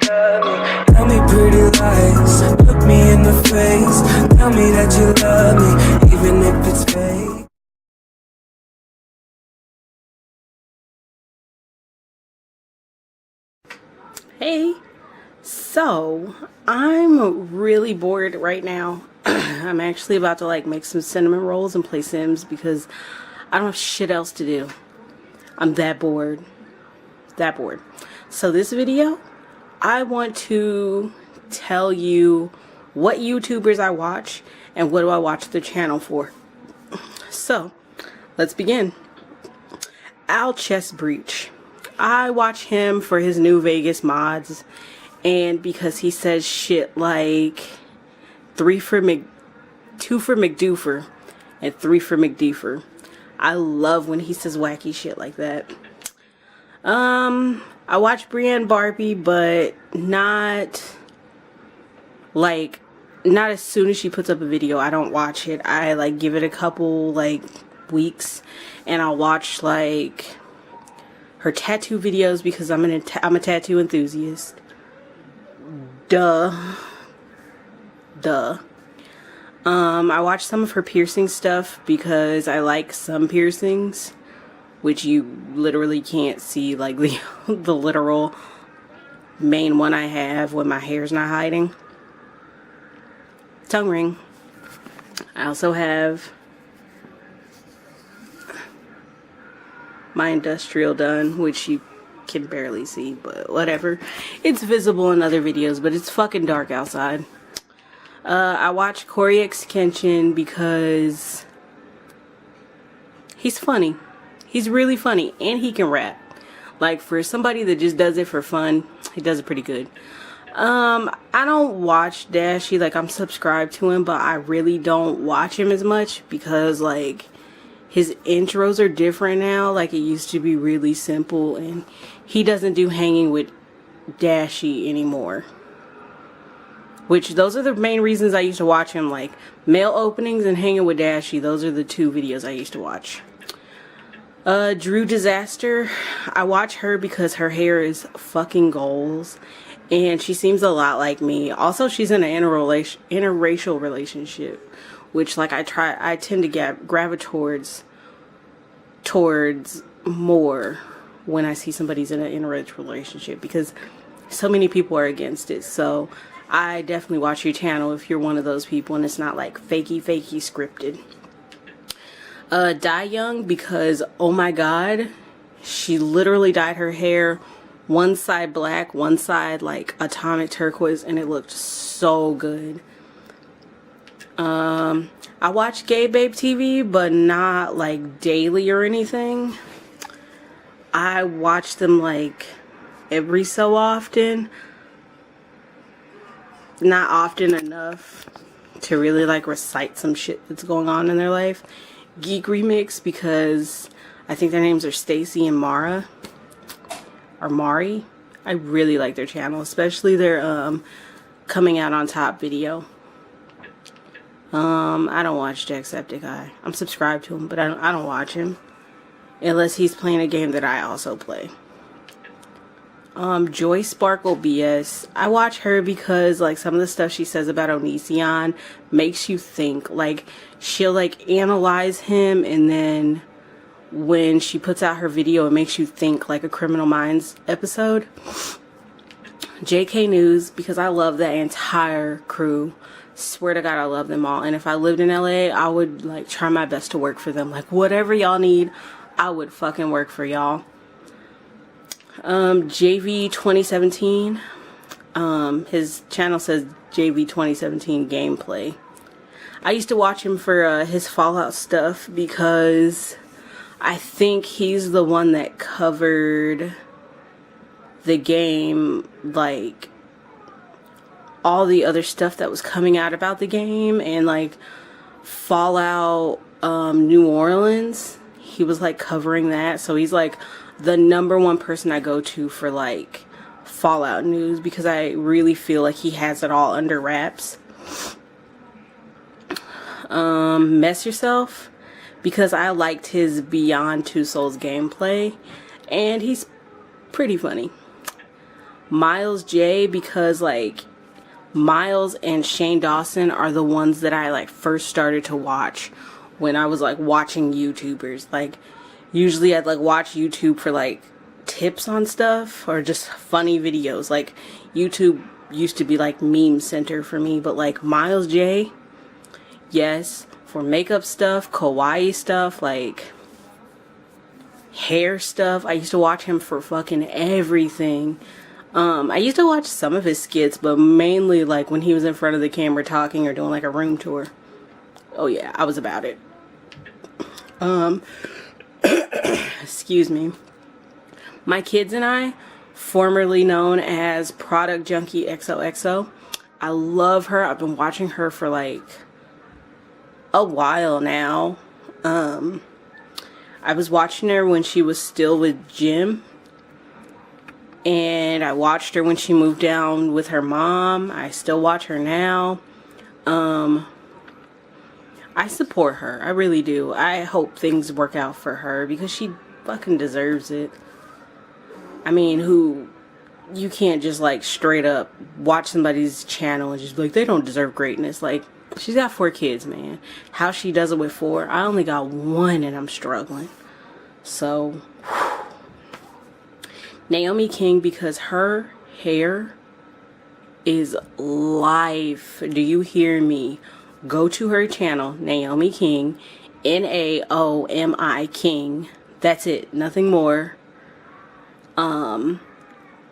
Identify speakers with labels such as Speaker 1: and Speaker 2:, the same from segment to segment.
Speaker 1: love me. Tell me pretty lies, look me in the face. Tell me that you love me, even if it's fake.
Speaker 2: Hey, so I'm really bored right now. I'm actually about to like make some cinnamon rolls and play Sims because I don't have shit else to do. I'm that bored. So this video, I want to tell you what YouTubers I watch and what do I watch their channel for. So let's begin. Alchestbreach. I watch him for his new Vegas mods and because he says shit like 2 for McDoofer and 3 for McDeefer. I love when he says wacky shit like that. I watch Brienne Barbie, but not as soon as she puts up a video. I don't watch it. I like give it a couple like weeks and I'll watch like her tattoo videos because I'm a tattoo enthusiast. Duh. I watch some of her piercing stuff because I like some piercings, which you literally can't see, like the literal main one I have when my hair's not hiding. Tongue ring. I also have my industrial done, which you can barely see, but whatever. It's visible in other videos, but it's fucking dark outside. I watch Corey X Kenshin because he's funny. He's really funny, and he can rap. Like, for somebody that just does it for fun, he does it pretty good. I don't watch Dashy, like, I'm subscribed to him, but I really don't watch him as much because, like, his intros are different now. Like, it used to be really simple, and he doesn't do hanging with Dashy anymore. Which, those are the main reasons I used to watch him, like, mail openings and hanging with Dashy. Those are the 2 videos I used to watch. Drew Disaster, I watch her because her hair is fucking goals, and she seems a lot like me. Also, she's in an interracial relationship, which, like, I tend to gravitate towards more when I see somebody's in an interracial relationship because so many people are against it. So I definitely watch your channel if you're one of those people and it's not like fakey scripted. Die Young because, oh my god, she literally dyed her hair one side black, one side like atomic turquoise, and it looked so good. I watch Gay Babe TV, but not like daily or anything. I watch them like every so often. Not often enough to really like recite some shit that's going on in their life. Geek Remix because I think their names are Stacy and Mara or Mari. I really like their channel, especially their coming out on top video. I don't watch Jacksepticeye. I'm subscribed to him, but I don't watch him unless he's playing a game that I also play. Joy Sparkle BS. I watch her because like some of the stuff she says about Onision makes you think. Like, she'll like analyze him, and then when she puts out her video it makes you think, like a Criminal Minds episode. JK News because I love that entire crew. Swear to God, I love them all, and if I lived in LA I would like try my best to work for them. Like, whatever y'all need, I would fucking work for y'all. JV 2017, his channel says JV 2017 gameplay. I used to watch him for his Fallout stuff because I think he's the one that covered the game, like all the other stuff that was coming out about the game, and like Fallout New Orleans, he was like covering that. So he's like the #1 person I go to for like Fallout news because I really feel like he has it all under wraps. Mess Yourself because I liked his Beyond Two Souls gameplay and he's pretty funny. Miles J, because like Miles and Shane Dawson are the ones that I like first started to watch when I was like watching YouTubers. Like usually I'd like watch YouTube for like tips on stuff or just funny videos. Like YouTube used to be like meme center for me, but like Miles J, yes, for makeup stuff, kawaii stuff, like hair stuff. I used to watch him for fucking everything. I used to watch some of his skits, but mainly like when he was in front of the camera talking or doing like a room tour. Oh yeah, I was about it. Excuse me. My kids and I, formerly known as Product Junkie XOXO, I love her. I've been watching her for like a while now. I was watching her when she was still with Jim, and I watched her when she moved down with her mom. I still watch her now. I support her. I really do. I hope things work out for her because she fucking deserves it. I mean, you can't just like straight up watch somebody's channel and just be like, they don't deserve greatness. Like, she's got 4 kids, man. How she does it with 4, I only got 1 and I'm struggling. So, Naomi King, because her hair is life. Do you hear me? Go to her channel, Naomi King, Naomi King. That's it, nothing more.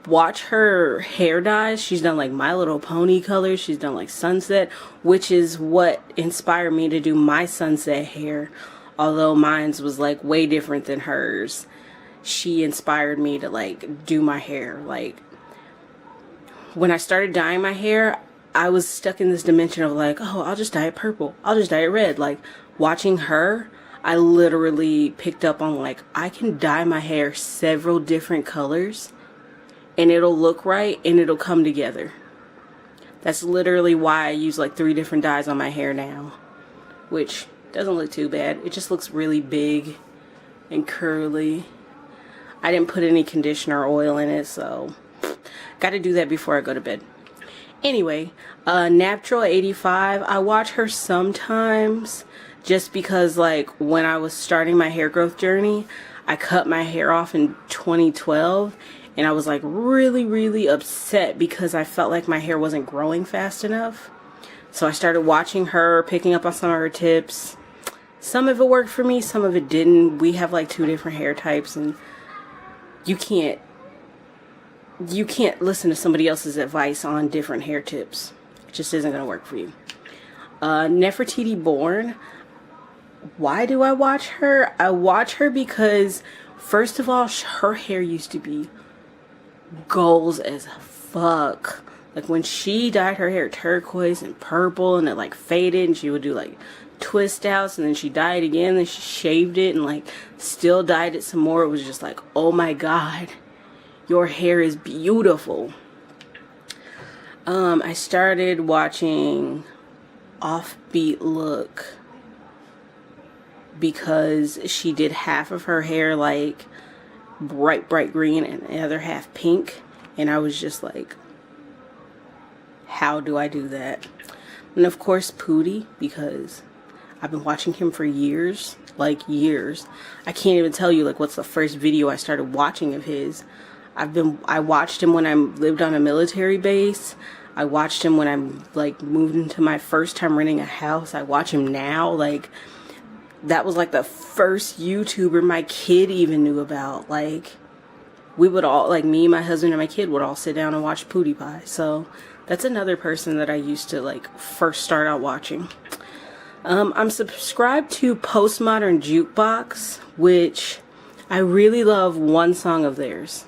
Speaker 2: Watch her hair dyes. She's done like My Little Pony colors. She's done like sunset, which is what inspired me to do my sunset hair. Although mine's was like way different than hers. She inspired me to like do my hair. Like when I started dyeing my hair, I was stuck in this dimension of like, oh, I'll just dye it purple. I'll just dye it red. Like watching her, I literally picked up on like, I can dye my hair several different colors and it'll look right and it'll come together. That's literally why I use like 3 different dyes on my hair now, which doesn't look too bad. It just looks really big and curly. I didn't put any conditioner or oil in it, so got to do that before I go to bed. Anyway, Natural 85, I watch her sometimes just because like when I was starting my hair growth journey, I cut my hair off in 2012 and I was like really upset because I felt like my hair wasn't growing fast enough. So I started watching her, picking up on some of her tips. Some of it worked for me, some of it didn't. We have like 2 different hair types and you can't listen to somebody else's advice on different hair tips. It just isn't going to work for you. Nefertiti Born. Why do I watch her? I watch her because, first of all, her hair used to be goals as fuck. Like when she dyed her hair turquoise and purple and it like faded and she would do like twist outs and then she dyed it again and she shaved it and like still dyed it some more. It was just like, oh my god, your hair is beautiful. I started watching Offbeat Look because she did half of her hair like bright green and the other half pink, and I was just like, how do I do that? And of course Pootie, because I've been watching him for years, like years. I can't even tell you like what's the first video I started watching of his. I watched him when I lived on a military base. I watched him when I like moved into my first time renting a house. I watch him now. Like that was like the first YouTuber my kid even knew about. Like we would all, like me, my husband, and my kid would all sit down and watch PewDiePie. So that's another person that I used to like first start out watching. I'm subscribed to Postmodern Jukebox, which I really love one song of theirs.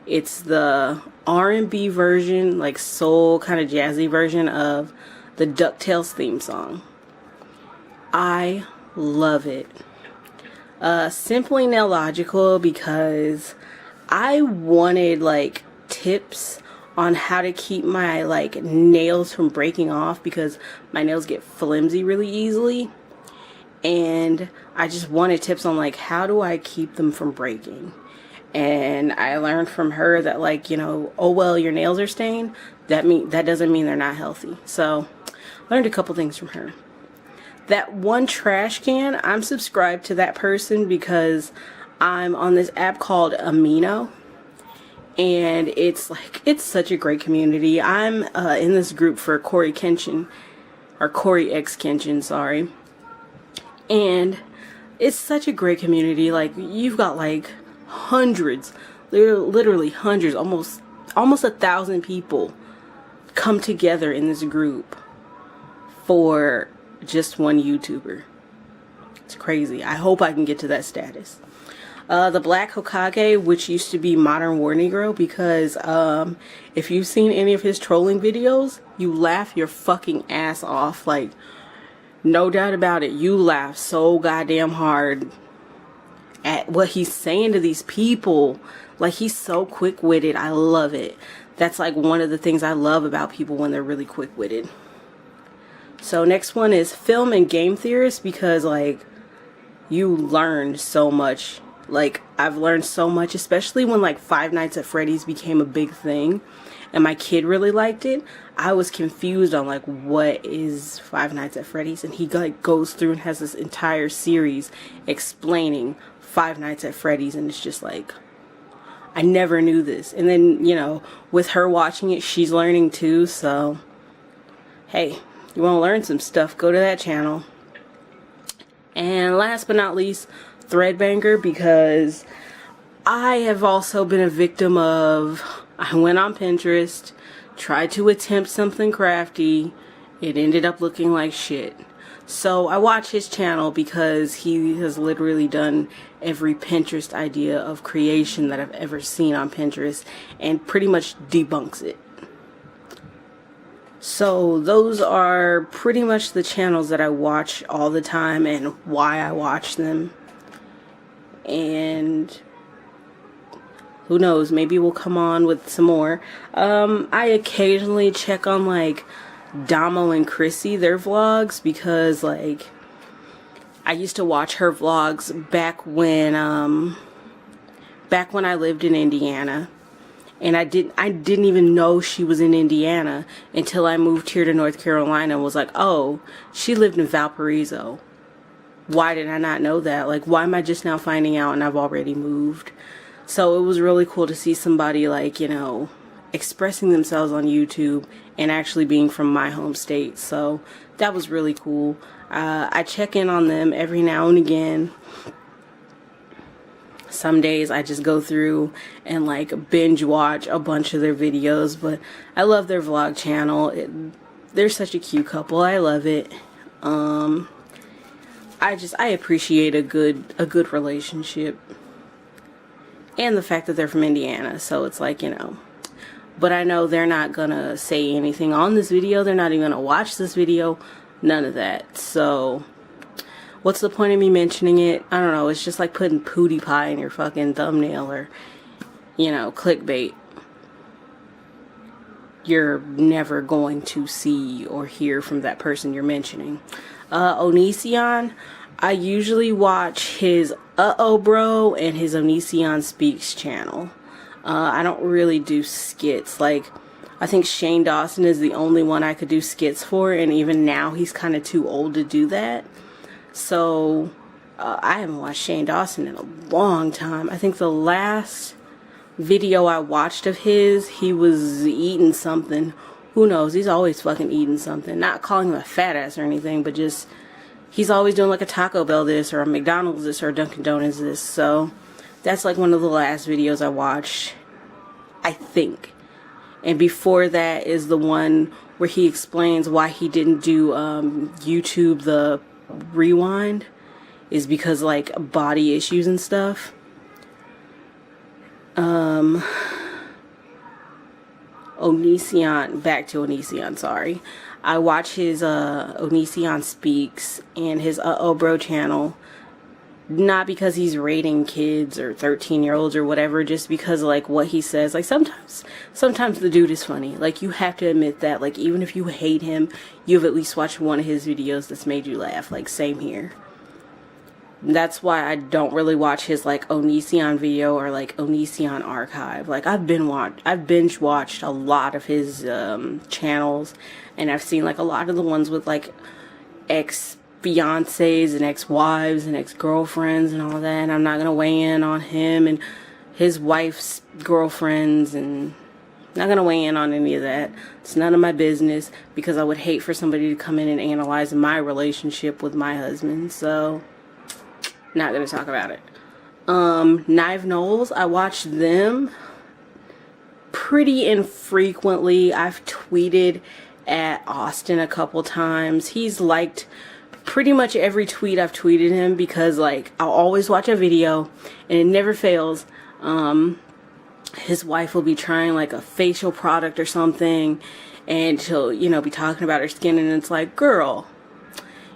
Speaker 2: It's the R&B version, like soul kind of jazzy version of the DuckTales theme song. I love it. Simply Nailogical, because I wanted like tips on how to keep my like nails from breaking off, because my nails get flimsy really easily, and I just wanted tips on like how do I keep them from breaking. And I learned from her that, like, you know, oh well, your nails are stained, that doesn't mean they're not healthy. So learned a couple things from her. That one trash can, I'm subscribed to that person because I'm on this app called Amino, and it's such a great community. I'm in this group for Corey Kenshin, or Corey X Kenshin, sorry. And it's such a great community. Like, you've got like hundreds, literally hundreds, almost 1,000 people come together in this group for just one YouTuber. It's crazy. I hope I can get to that status. The Black Hokage, which used to be Modern War Negro, because if you've seen any of his trolling videos, you laugh your fucking ass off. Like, no doubt about it, you laugh so goddamn hard at what he's saying to these people. Like, he's so quick-witted. I love it. That's like one of the things I love about people when they're really quick-witted. So next one is Film and Game Theorist, because like, you learn so much. Like, I've learned so much, especially when like Five Nights at Freddy's became a big thing and my kid really liked it. I was confused on like, what is Five Nights at Freddy's, and he like goes through and has this entire series explaining Five Nights at Freddy's, and it's just like, I never knew this. And then, you know, with her watching it, she's learning too. So hey, you want to learn some stuff, go to that channel. And last but not least, Threadbanger, because I have also been a victim of, I went on Pinterest, tried to attempt something crafty, it ended up looking like shit. So I watch his channel because he has literally done every Pinterest idea of creation that I've ever seen on Pinterest and pretty much debunks it. So those are pretty much the channels that I watch all the time and why I watch them. And who knows, maybe we'll come on with some more. I occasionally check on like Damo and Chrissy, their vlogs, because like I used to watch her vlogs back when I lived in Indiana. And I didn't even know she was in Indiana until I moved here to North Carolina and was like, oh, she lived in Valparaiso. Why did I not know that? Like, why am I just now finding out and I've already moved? So it was really cool to see somebody like, you know, expressing themselves on YouTube and actually being from my home state. So that was really cool. I check in on them every now and again. Some days I just go through and like binge watch a bunch of their videos, but I love their vlog channel. They're such a cute couple. I love it. I appreciate a good relationship, and the fact that they're from Indiana, so it's like, you know. But I know they're not gonna say anything on this video. They're not even gonna watch this video. None of that. So what's the point of me mentioning it? I don't know. It's just like putting Pootie Pie in your fucking thumbnail, or, you know, clickbait. You're never going to see or hear from that person you're mentioning. Onision, I usually watch his Uh-Oh Bro and his Onision Speaks channel. I don't really do skits. Like, I think Shane Dawson is the only one I could do skits for, and even now he's kind of too old to do that. So I haven't watched Shane Dawson in a long time. I think the last video I watched of his, he was eating something. Who knows? He's always fucking eating something. Not calling him a fat ass or anything, but just, he's always doing like a Taco Bell this, or a McDonald's this, or a Dunkin' Donuts this. So that's like one of the last videos I watched, I think. And before that is the one where he explains why he didn't do YouTube the Rewind, is because like body issues and stuff. Onision, back to Onision, sorry. I watch his Onision Speaks and his Uh-Oh Bro channel, not because he's rating kids or 13-year-olds or whatever, just because like what he says. Like, sometimes the dude is funny. Like, you have to admit that. Like, even if you hate him, you've at least watched one of his videos that's made you laugh. Like, same here. That's why I don't really watch his like Onision video or like Onision archive. Like I've binge watched a lot of his channels, and I've seen like a lot of the ones with like ex-fiancés and ex-wives and ex-girlfriends and all that. And I'm not gonna weigh in on him and his wife's girlfriends, and not gonna weigh in on any of that. It's none of my business, because I would hate for somebody to come in and analyze my relationship with my husband. So not gonna talk about it. Knive Knowles, I watch them pretty infrequently. I've tweeted at Austin a couple times. He's liked pretty much every tweet I've tweeted him, because like I'll always watch a video and it never fails. His wife will be trying like a facial product or something, and she'll, you know, be talking about her skin, and it's like, girl,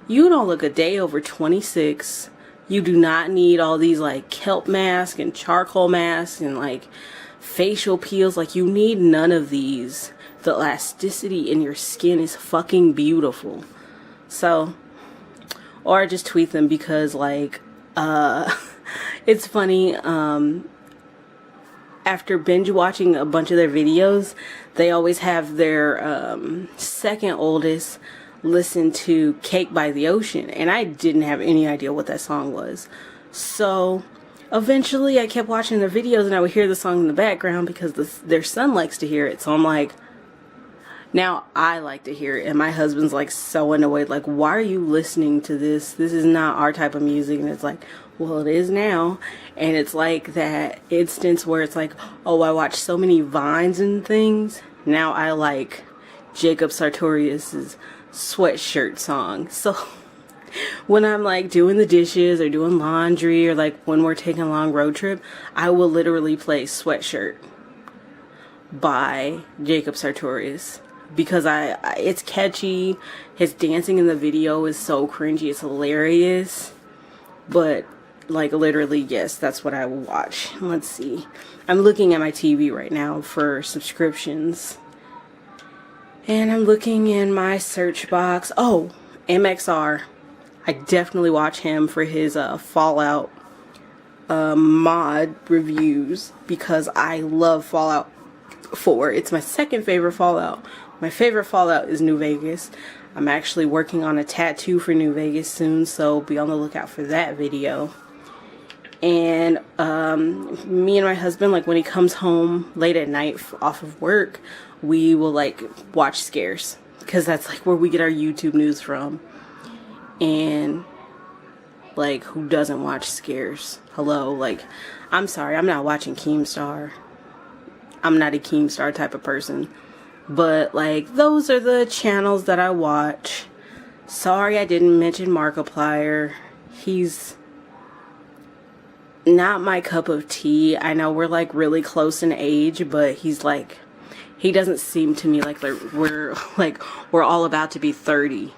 Speaker 2: you don't look a day over 26. You do not need all these like kelp masks and charcoal masks and like facial peels. Like, you need none of these. The elasticity in your skin is fucking beautiful. So, or I just tweet them because like, it's funny. After binge watching a bunch of their videos, they always have their second oldest listen to Cake by the Ocean, and I didn't have any idea what that song was. So eventually I kept watching their videos, and I would hear the song in the background because their son likes to hear it. So I'm like, now I like to hear it, and my husband's like so annoyed, like, why are you listening to this? This is not our type of music. And it's like, well, it is now. And it's like that instance where it's like, oh, I watch so many Vines and things, now I like Jacob Sartorius's Sweatshirt song. So when I'm like doing the dishes or doing laundry, or like when we're taking a long road trip, I will literally play Sweatshirt by Jacob Sartorius, because it's catchy. His dancing in the video is so cringy, it's hilarious. But like, literally, yes, that's what I will watch. Let's see, I'm looking at my TV right now for subscriptions, and I'm looking in my search box. Oh, MXR, I definitely watch him for his Fallout mod reviews, because I love Fallout 4. It's my second favorite Fallout. My favorite Fallout is New Vegas. I'm actually working on a tattoo for New Vegas soon, so be on the lookout for that video. And me and my husband, like when he comes home late at night off of work, we will like watch scares, because that's like where we get our YouTube news from. And like, who doesn't watch scares? Hello, like, I'm sorry, I'm not watching Keemstar. I'm not a Keemstar type of person. But like, those are the channels that I watch. Sorry I didn't mention Markiplier. He's not my cup of tea. I know we're like really close in age, but he's like, he doesn't seem to me like we're all about to be 30.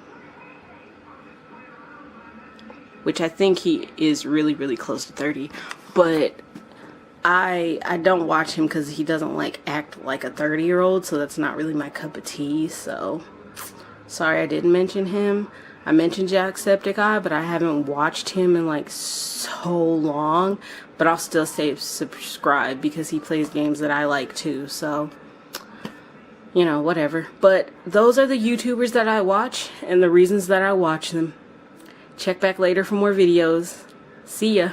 Speaker 2: Which I think he is really, really close to 30. But I don't watch him because he doesn't like act like a 30-year-old, so that's not really my cup of tea. So sorry I didn't mention him. I mentioned Jacksepticeye, but I haven't watched him in like so long. But I'll still say subscribe, because he plays games that I like too. So, you know, whatever. But those are the YouTubers that I watch and the reasons that I watch them. Check back later for more videos. See ya.